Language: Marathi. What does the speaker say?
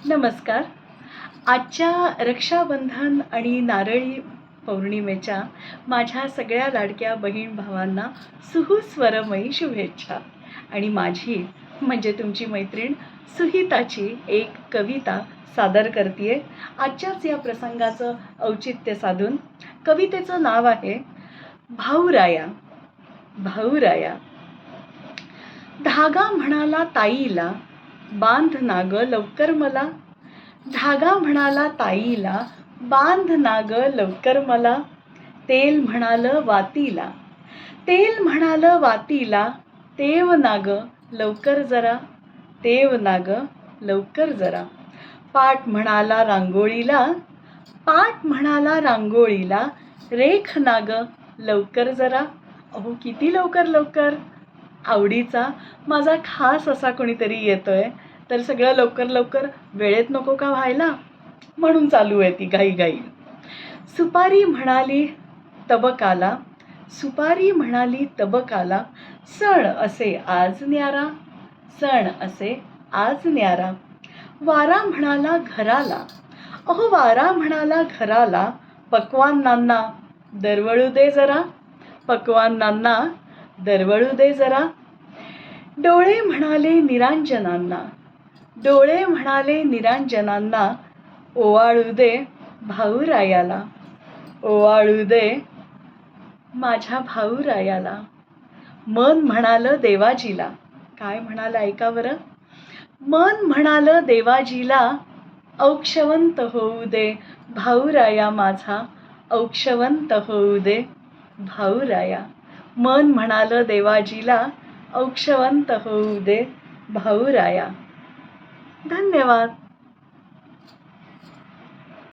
नमस्कार. आजच्या रक्षाबंधन आणि नारळी पौर्णिमेच्या माझ्या सगळ्या लाडक्या बहीण भावांना सुस्वरमयी शुभेच्छा. आणि माझी म्हणजे तुमची मैत्रीण सुहिताची एक कविता सादर करते आजच्याच या प्रसंगाचं औचित्य साधून. कवितेचं नाव आहे भाऊराया. भाऊराया. धागा म्हणाला ताईला, बांध ना ग लवकर मला. धागा म्हणाला ताईला, बांध ना ग लवकर मला. तेल म्हणालं वातीला, तेल म्हणालं वातीला. तेव ना ग लवकर जरा, तेव ना ग लवकर जरा. पाट म्हणाला रांगोळीला, पाट म्हणाला रांगोळीला. रेख ना ग लवकर जरा. अहो किती लवकर लवकर. आवडीचा माझा खास असा कोणीतरी येतोय, तर सगळं लवकर लवकर वेळेत नको का व्हायला, म्हणून चालू आहे ती घाई. सुपारी म्हणाली तबकाला, सुपारी म्हणाली तबकाला. सण असे आज न्यारा, सण असे आज न्यारा. वारा म्हणाला घराला, अहो वारा म्हणाला घराला. पक्वान्नांना दरवळू दे जरा, पक्वान्नांना दरवळू दे जरा. डोळे म्हणाले निरांजनांना, डोळे म्हणाले निरांजनांना. ओवाळू दे भाऊरायाला, ओवाळू दे माझ्या भाऊरायाला. मन म्हणालं देवाजीला, काय म्हणालं ऐका बरं. मन म्हणालं देवाजीला, औक्षवंत होऊ दे भाऊराया माझा, औक्षवंत होऊ दे भाऊराया. मन म्हणालं देवाजीला, औक्षवंत होऊ दे भाऊराया. धन्यवाद.